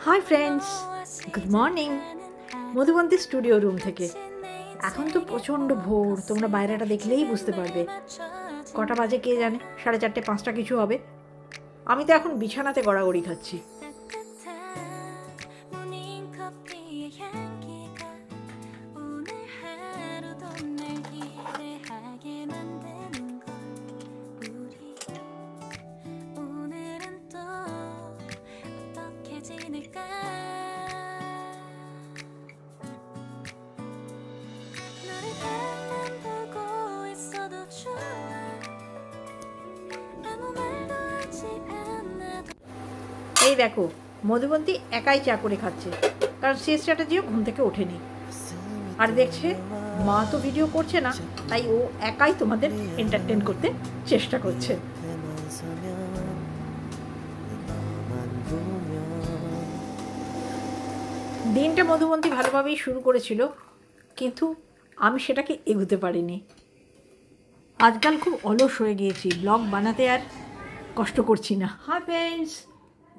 Hi friends, good morning Madhubanti studio room থেকে। এখন তো প্রচণ্ড ভোর, তোমরা বাইরেটা দেখলেই বুঝতে পারবে। কটা বাজে কে জানে, 4:30 5টা কিছু হবে। আমি তো এখন বিছানাতে গড়াগড়ি খাচ্ছি। এই দেখো, মধুবন্তী একাই চা করে খাচ্ছে, কারণ সে স্ট্র্যাটেজিও ঘুম থেকে ওঠেনি। আর দেখছে মা তো ভিডিও করছে না, তাই ও একাই তোমাদের এন্টারটেন করতে চেষ্টা করছে। দিনটা মধুবন্তী ভালোভাবেই শুরু করেছিল, কিন্তু আমি সেটাকে এগোতে পারিনি। আজকাল খুব অলস হয়ে গিয়েছি, ব্লগ বানাতে আর কষ্ট করছি না। Hi friends,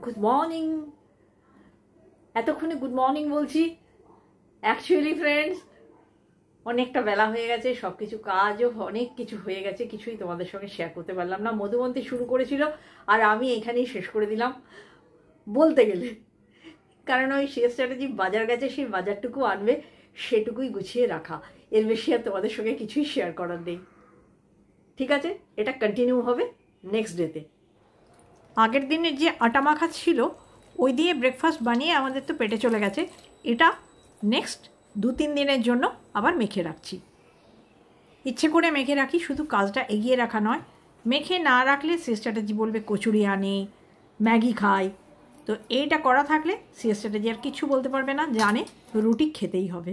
good morning. এতক্ষণে গুড মর্নিং বলছি, অ্যাকচুয়ালি ফ্রেন্ডস অনেকটা বেলা হয়ে গেছে, সব কিছু কাজও অনেক কিছু হয়ে গেছে, কিছুই তোমাদের সঙ্গে শেয়ার করতে পারলাম না। মধুবন্তী শুরু করেছিল আর আমি এখানেই শেষ করে দিলাম বলতে গেলে, কারণ ওই সে স্ট্র্যাটেজি বাজার গেছে, সেই বাজারটুকু আনবে, সেটুকুই গুছিয়ে রাখা, এর বেশি আর তোমাদের সঙ্গে কিছুই শেয়ার করার নেই। ঠিক আছে, এটা কন্টিনিউ হবে নেক্সট ডেতে। আগের দিনের যে আটা মাখা ছিল ওই দিয়ে ব্রেকফাস্ট বানিয়ে আমাদের তো পেটে চলে গেছে। এটা নেক্সট 2-3 দিনের জন্য আবার মেখে রাখছি। ইচ্ছে করে মেখে রাখি, শুধু কাজটা এগিয়ে রাখা নয়। মেখে না রাখলে সে স্ট্র্যাটেজি বলবে কচুরি আনে, ম্যাগি খায়। তো এইটা করা থাকলে সে স্ট্র্যাটেজি আর কিছু বলতে পারবে না, জানে রুটি খেতেই হবে।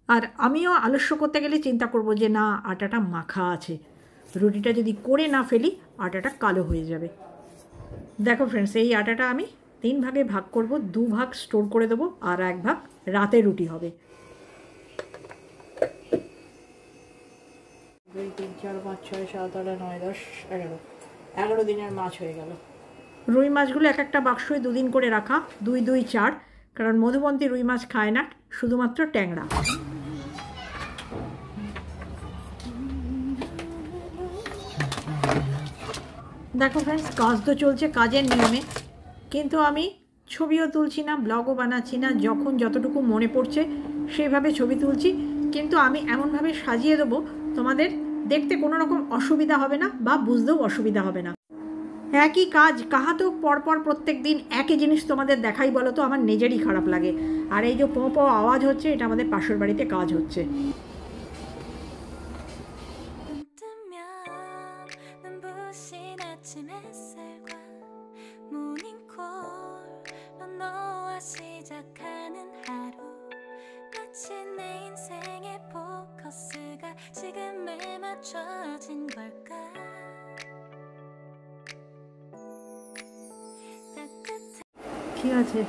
আর আমিও আলস্য করতে গেলে চিন্তা করব যে না, আটাটা মাখা আছে, রুটিটা যদি করে না ফেলি আটাটা কালো হয়ে যাবে। দেখো ফ্রেন্ডস, এই আটাটা আমি 3 ভাগে ভাগ করব, 2 ভাগ স্টোর করে দেবো আর 1 ভাগ রাতে রুটি হবে। 2 3 4 5 6 7 8 9 10 11 দিনের মাছ হয়ে গেল। রুই মাছগুলো এক একটা বাক্সে 2 দিন করে রাখা, 2 2 4, কারণ মধুবন্তী রুই মাছ খায় না, শুধুমাত্র ট্যাংরা। দেখো ফ্রেন্ডস, কাজ তো চলছে কাজের নিয়মে, কিন্তু আমি ছবিও তুলছি না, ব্লগও বানাচ্ছি না। যখন যতটুকু মনে পড়ছে সেইভাবে ছবি তুলছি, কিন্তু আমি এমনভাবে সাজিয়ে দেবো তোমাদের দেখতে কোনো রকম অসুবিধা হবে না বা বুঝতেও অসুবিধা হবে না। একই কাজ কাহাতো পরপর প্রত্যেক দিন একই জিনিস তোমাদের দেখাই বলো তো আমার নিজেরই খারাপ লাগে। আর এই যে পো পো আওয়াজ হচ্ছে, এটা আমাদের পাশের বাড়িতে কাজ হচ্ছে। কি আছে?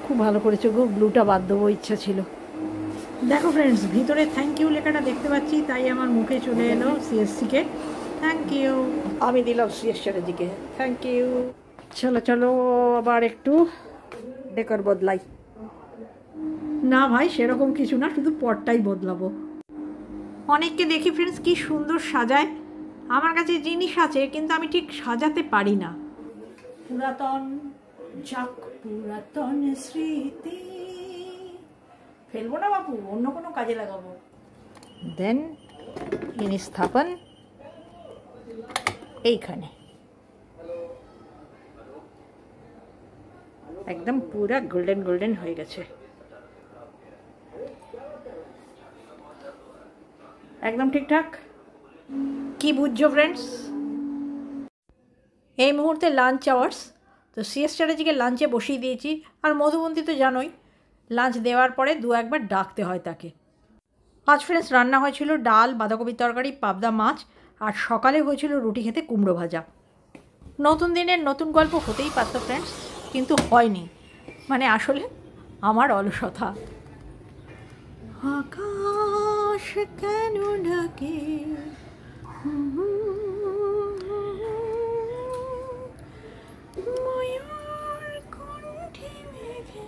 খুব ভালো করেছো গো, ব্লুটা বাদ দেবো, ইচ্ছা ছিল। দেখো ফ্রেন্ডস, ভিতরে থ্যাংক ইউ লেখাটা দেখতে পাচ্ছি, তাই আমার মুখে চলে এলো সিএসসিকে থ্যাংক ইউ। আমি দিলাম সিএস চ্যাটার্জিকে থ্যাংক ইউ। চলো চলো আবার একটু ডেকর বদলাই। না ভাই, সেরকম কিছু না, শুধু পটটাই বদলাবো। অনেককে দেখি ফ্রেন্ডস কি সুন্দর সাজায়, আমার কাছে জিনিস আছে কিন্তু আমি ঠিক সাজাতে পারি না। পুরাতন যাক পুরাতন স্মৃতি, ফেলবো না বাপু, অন্য কোনো কাজে লাগাবো। দেন ইনি স্থাপন এইখানে একদম পুরা গোল্ডেন গোল্ডেন হয়ে গেছে, একদম ঠিকঠাক। কি বুঝছো ফ্রেন্ডস? এই মুহূর্তে লাঞ্চ আওয়ার্স, তো সিএস স্ট্র্যাটেজিকে লাঞ্চে বসিয়ে দিয়েছি। আর মধুবন্তী তো জানোই, লাঞ্চ দেওয়ার পরে 2-1 বার ডাকতে হয় তাকে। আজ ফ্রেন্ডস রান্না হয়েছিল ডাল, বাঁধাকপির তরকারি, পাবদা মাছ, আর সকালে হয়েছিল রুটি খেতে কুমড়ো ভাজা। নতুন দিনের নতুন গল্প হতেই পারত ফ্রেন্ডস, কিন্তু হয়নি, মানে আসলে আমার অলসতা। আকাশ কেন ডাকে ময়ূর কণ্ঠে মেঘে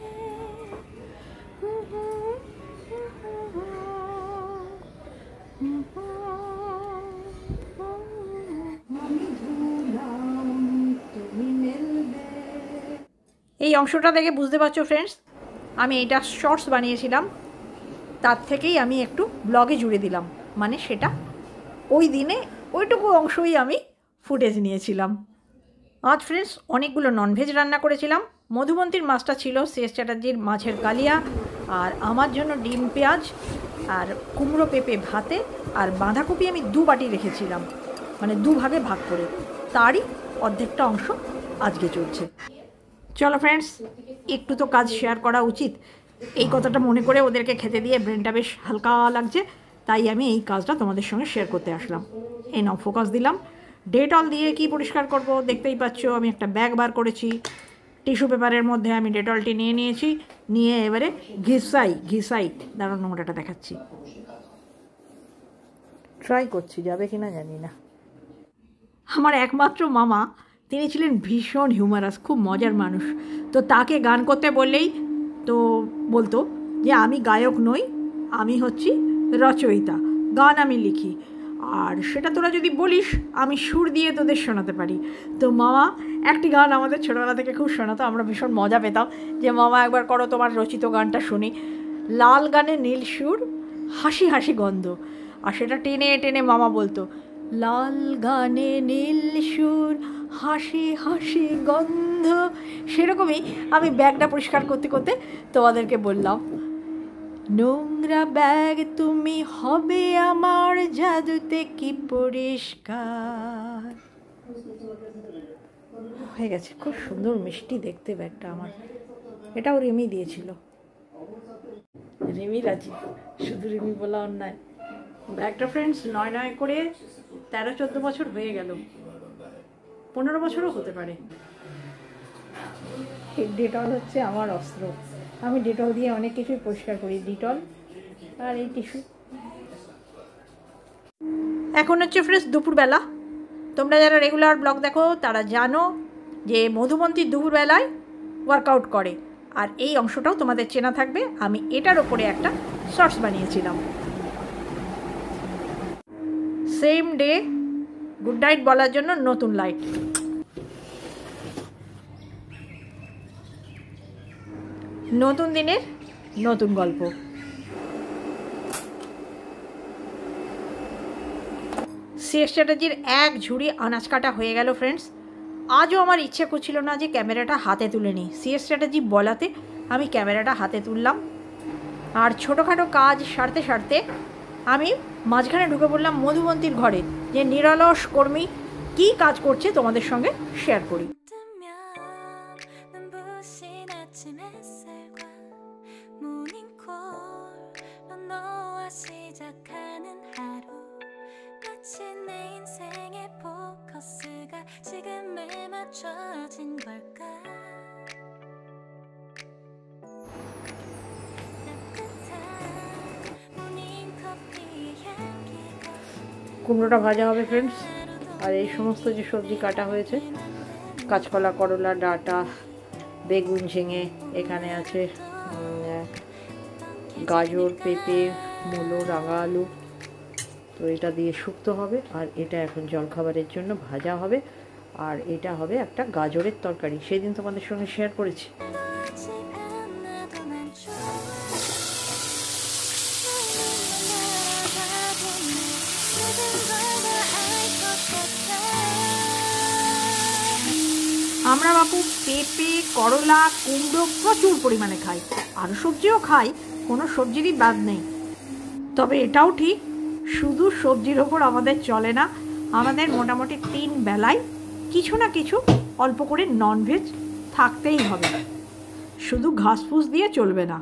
এই অংশটা দেখে বুঝতে পারছো ফ্রেন্ডস, আমি এইটা শর্টস বানিয়েছিলাম, তার থেকেই আমি একটু ব্লগে জুড়ে দিলাম, মানে সেটা ওই দিনে ওইটুকু অংশই আমি ফুটেজ নিয়েছিলাম। আজ ফ্রেন্ডস অনেকগুলো ননভেজ রান্না করেছিলাম। মধুবন্তীর মাছটা ছিল শেষ চ্যাটার্জির মাছের কালিয়া, আর আমার জন্য ডিম পেঁয়াজ আর কুমড়ো পেঁপে ভাতে, আর বাঁধাকপি আমি 2 বাটি রেখেছিলাম, মানে 2 ভাগে ভাগ করে, তারই অর্ধেকটা অংশ আজকে চলছে। চলো ফ্রেন্ডস, একটু তো কাজ শেয়ার করা উচিত, এই কথাটা মনে করে ওদেরকে খেতে দিয়ে ব্রেনটা বেশ হালকা লাগছে, তাই আমি এই কাজটা তোমাদের সঙ্গে শেয়ার করতে আসলাম। এই নাও ফোকাস দিলাম। ডেটল দিয়ে কি পরিষ্কার করব দেখতেই পাচ্ছ, আমি একটা ব্যাগ বার করেছি, টিস্যু পেপারের মধ্যে আমি ডেটলটি নিয়ে নিয়েছি, নিয়ে এবারে ঘিসাইট দাঁড়ানো নোংরাটা দেখাচ্ছি, ট্রাই করছি যাবে কিনা জানি না। আমার একমাত্র মামা, তিনি ছিলেন ভীষণ হিউমারাস, খুব মজার মানুষ। তো তাকে গান করতে বললেই তো বলতো যে আমি গায়ক নই, আমি হচ্ছি রচয়িতা, গান আমি লিখি, আর সেটা তোরা যদি বলিস আমি সুর দিয়ে তোদের শোনাতে পারি। তো মামা একটি গান আমাদের ছোটোবেলা থেকে খুব শোনাতো, আমরা ভীষণ মজা পেতাম যে মামা একবার করো তোমার রচিত গানটা শুনি। লাল গানে নীল সুর, হাসি হাসি গন্ধ, আর সেটা টেনে টেনে মামা বলতো, লাল গানে নীল সুর, হাসি হাসি গন্ধ। সেরকমই আমি ব্যাগটা পরিষ্কার করতে করতে তোমাদেরকে বললাম, নোংরা ব্যাগ তুমি হবে আমার জাদুতে কি পরিষ্কার। হয়ে গেছে, খুব সুন্দর মিষ্টি দেখতে ব্যাগটা আমার, এটাও রিমি দিয়েছিল। রিমি রাজি, শুধু রিমি বলা অন্যায়। ব্যাগটা ফ্রেন্ডস নয় করে 13-14 বছর হয়ে গেল, 15 বছরও হতে পারে। এই ডেটল হচ্ছে আমার অস্ত্র, আমি ডেটল দিয়ে অনেক কিছুই পরিষ্কার করি, ডেটল আর এই টিস্যু। এখন হচ্ছে ফ্রেন্ডস দুপুরবেলা। তোমরা যারা রেগুলার ব্লগ দেখো তারা জানো যে মধুবন্তী দুপুরবেলায় ওয়ার্কআউট করে, আর এই অংশটাও তোমাদের চেনা থাকবে, আমি এটার ওপরে একটা শর্টস বানিয়েছিলাম। সেম ডে গুড নাইট বলার জন্য নতুন লাইট। নতুন দিনের নতুন গল্প। শেষ চ্যাটার্জির এক ঝুড়ি আনাজ কাটা হয়ে গেল ফ্রেন্ডস। আজও আমার ইচ্ছে করছিল না যে ক্যামেরাটা হাতে তুলে নিই, শেষ চ্যাটার্জি বলাতে আমি ক্যামেরাটা হাতে তুললাম। আর ছোটোখাটো কাজ সারতে সারতে আমি মাঝখানে ঢুকে পড়লাম মধুবন্তীর ঘরে, যে নিরলস কর্মী কী কাজ করছে তোমাদের সঙ্গে শেয়ার করি। কুমড়োটা ভাজা হবে ফ্রেন্ডস, আর এই সমস্ত যে সবজি কাটা হয়েছে, কাঁচকলা, করলা, ডাঁটা, বেগুন, ঝিঙে, এখানে আছে গাজর, পেঁপে, মূলো, রাঙা আলু, তো এটা দিয়ে শুক্তো হবে, আর এটা এখন জলখাবারের জন্য ভাজা হবে, আর এটা হবে একটা গাজরের তরকারি, সেদিন তোমাদের সঙ্গে শেয়ার করেছি। আমরা বাপু পেঁপে, করলা, কুমড়ো প্রচুর পরিমাণে খাই, আরও সবজিও খাই, কোনো সবজিরই বাদ নেই। তবে এটাও ঠিক, শুধু সবজির ওপর আমাদের চলে না, আমাদের মোটামুটি 3 বেলায় কিছু না কিছু অল্প করে ননভেজ থাকতেই হবে, শুধু ঘাসফুস দিয়ে চলবে না।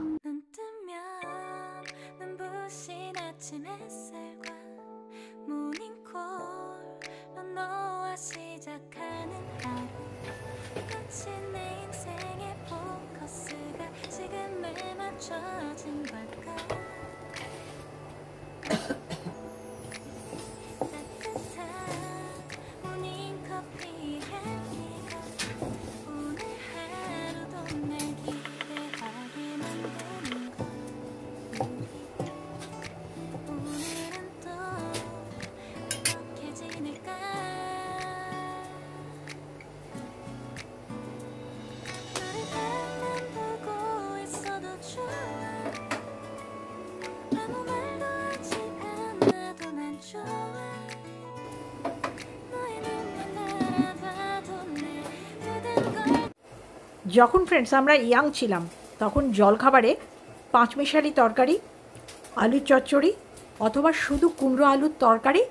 যখন ফ্রেন্ডস আমরা ইয়াং ছিলাম তখন জলখাবারে পাঁচমিশালি তরকারি, আলুর চচ্চড়ি অথবা শুধু কুমড়ো আলুর তরকারি,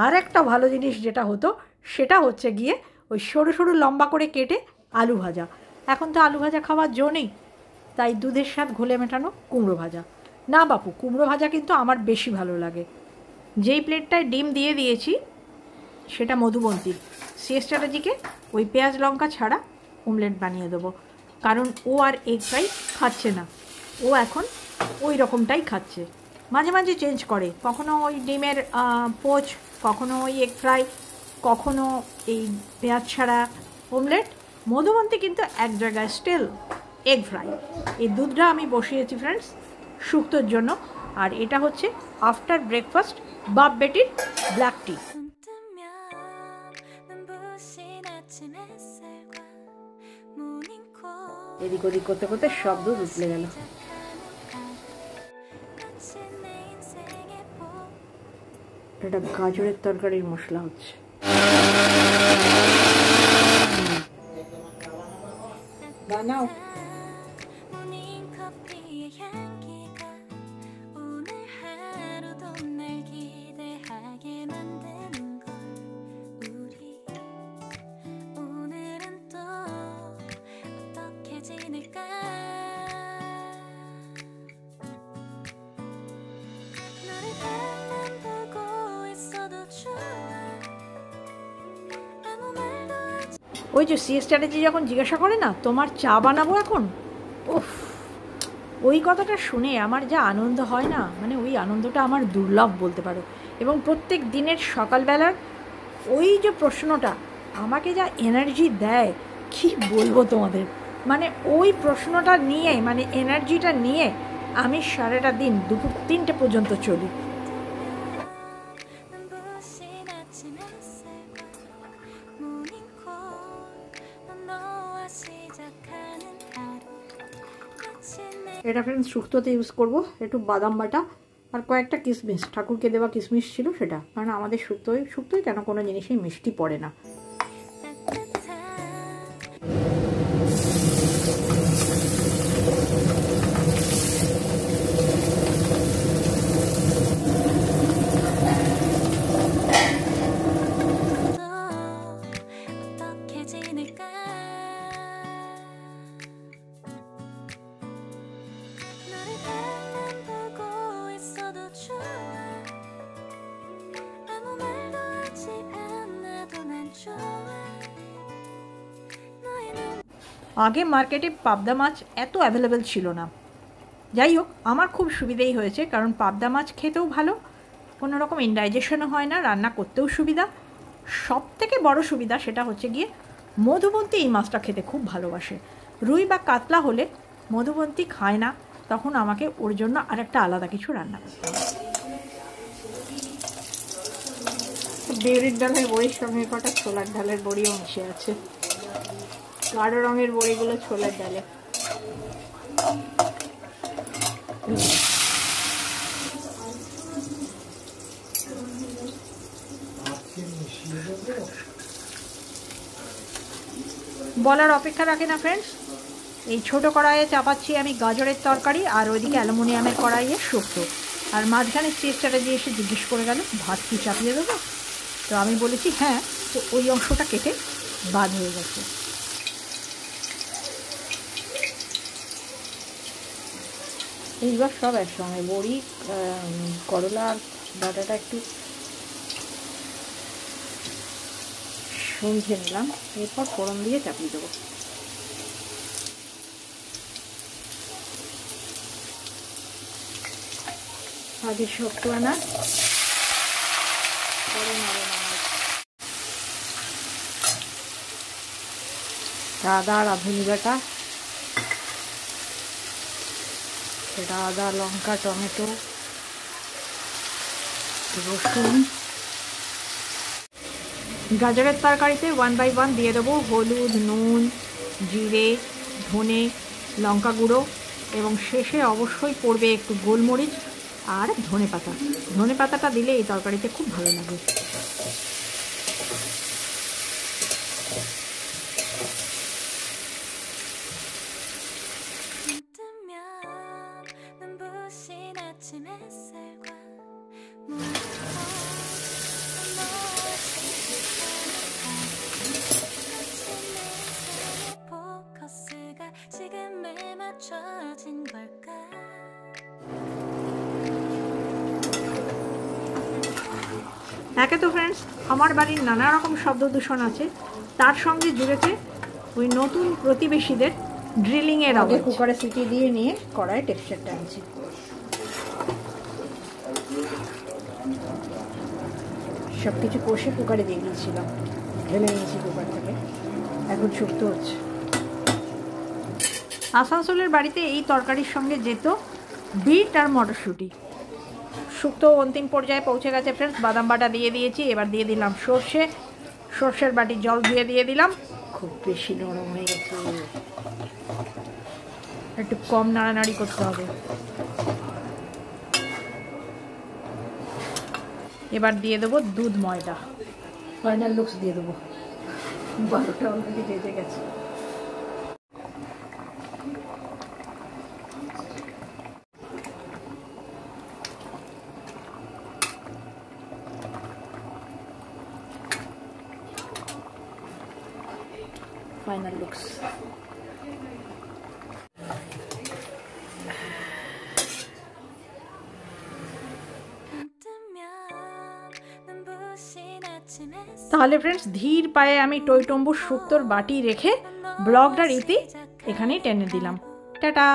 আর একটা ভালো জিনিস যেটা হতো সেটা হচ্ছে গিয়ে ওই সরু সরু লম্বা করে কেটে আলু ভাজা। এখন তো আলু ভাজা খাওয়ার জো নেই, তাই দুধের স্বাদ ঘোলে মেটানো কুমড়ো ভাজা। না বাপু, কুমড়ো ভাজা কিন্তু আমার বেশি ভালো লাগে। যেই প্লেটটায় ডিম দিয়ে দিয়েছি সেটা মধুবন্তীর, সে স্ট্র্যাটেজিকে ওই পেঁয়াজ লঙ্কা ছাড়া অমলেট বানিয়ে দেবো, কারণ ও আর এগ ফ্রাই খাচ্ছে না, ও এখন ওই রকমটাই খাচ্ছে। মাঝে মাঝে চেঞ্জ করে, কখনো ওই ডিমের পোচ, কখনো ওই এগ ফ্রাই, কখনো এই পেঁয়াজ ছাড়া অমলেট। মধুবন্তী কিন্তু এক জায়গায় স্টিল এগ ফ্রাই। এই দুধটা আমি বসিয়েছি ফ্রেন্ডস শুক্তোর জন্য, আর এটা হচ্ছে আফটার ব্রেকফাস্ট বাপ বেটির ব্ল্যাক টি। এদিক ওদিক করতে করতে সব দুধ উতলে গেল। এটা গাজরের তরকারির মশলা হচ্ছে। বানাও। ওই যে সি স্ট্র্যাটেজি যখন জিজ্ঞাসা করে না তোমার চা বানাবো এখন, ওফ, ওই কথাটা শুনে আমার যা আনন্দ হয় না, মানে ওই আনন্দটা আমার দুর্লভ বলতে পারো। এবং প্রত্যেক দিনের সকালবেলার ওই যে প্রশ্নটা আমাকে যা এনার্জি দেয় কি বলবো তোমাদের, মানে ওই প্রশ্নটা নিয়ে, মানে এনার্জিটা নিয়ে আমি সারাটা দিন দুপুর 3টে পর্যন্ত চলি। এটা ফ্রেন্ডস শুক্তোতে ইউজ করব, একটু বাদাম বাটা আর কয়েকটা কিশমিশ, ঠাকুরকে দেওয়া কিশমিশ ছিল সেটা, কারণ আমাদের শুক্তোয় কেন কোনো জিনিসই মিষ্টি পড়ে না। আগে মার্কেটে পাবদা মাছ এত অ্যাভেলেবেল ছিল না, যাই হোক আমার খুব সুবিধেই হয়েছে, কারণ পাবদা মাছ খেতেও ভালো, কোনো রকম ইনডাইজেশনও হয় না, রান্না করতেও সুবিধা। সব থেকে বড় সুবিধা সেটা হচ্ছে গিয়ে মধুবন্তী এই মাছটা খেতে খুব ভালোবাসে। রুই বা কাতলা হলে মধুবন্তী খায় না, তখন আমাকে ওর জন্য আর একটা আলাদা কিছু রান্না করতে হয়। বিউলির ডালের বড়ির সঙ্গে কটা ছোলার ডালের বড়িও মিশে আছে, গাঢ় রঙের বড়িগুলো ছোলার ডালে। বলার অপেক্ষা রাখে না ফ্রেন্ডস, এই ছোট কড়াইয়ে চাপাচ্ছি আমি গাজরের তরকারি, আর ওইদিকে অ্যালুমিনিয়ামের কড়াইয়ে শুক্তো। আর মাঝখানে চেষ্টাটা দিয়ে এসে জিজ্ঞেস করে গেল ভাত কি চাপিয়ে দেবো, তো আমি বলেছি হ্যাঁ, তো ওই অংশটা কেটে বাদ হয়ে গেছে। এইবার সব একসঙ্গে বড়ি, করলা আর ডাঁটাটা একটু শুনছে নিলাম, এরপর ফোড়ন দিয়ে চাপিয়ে দেবো। আগে শক্ত আনা, পরে নরম আনা। আদা রাঁধুনি বাটা, সেটা আদা লঙ্কা টমেটো রসুন। গাজরের তরকারিতে 1 বাই 1 দিয়ে দেবো হলুদ, নুন, জিরে, ধনে, লঙ্কা গুঁড়ো, এবং শেষে অবশ্যই পড়বে একটু গোলমরিচ আর ধনে পাতা। ধনে পাতাটা দিলে এই তরকারিতে খুব ভালো লাগে। একে তো ফ্রেন্ডস আমার বাড়ির নানা রকম শব্দ দূষণ আছে, তার সঙ্গে জুড়েছে ওই নতুন প্রতিবেশীদের ড্রিলিংয়ের আওয়াজ। কুকারে সিটি দিয়ে নিয়ে কড়াই টেক্সচারটা আনছি। সব কিছু কষে কুকারে দিয়ে দিয়েছিলাম, ঢেলে নিয়েছি কুকার থেকে, এখন শুক্ত হচ্ছে। আসানসোলের বাড়িতে এই তরকারির সঙ্গে যেত বিট আর মটরশুঁটি। শুক্তো অন্তিম পর্যায়ে পৌঁছে গেছে ফ্রেন্ডস। বাদাম বাটা দিয়ে দিয়েছি, এবার দিয়ে দিলাম সর্ষে, সর্ষের বাটি জল ধুয়ে দিয়ে দিলাম। খুব বেশি নরম হয়ে গেছে, একটু কম নাড়ানাড়ি করতে হবে। এবার দিয়ে দেবো দুধ ময়দা, ফাইনাল লুকস দিয়ে দেবো। 12টা অলরেডি বেজে গেছে। Final looks. তাহলে ফ্রেন্ডস ধীর পায়ে আমি টইটম্বুর শুক্তোর বাটি রেখে ব্লগটার ইতি এখানেই টেনে দিলাম। টাটা।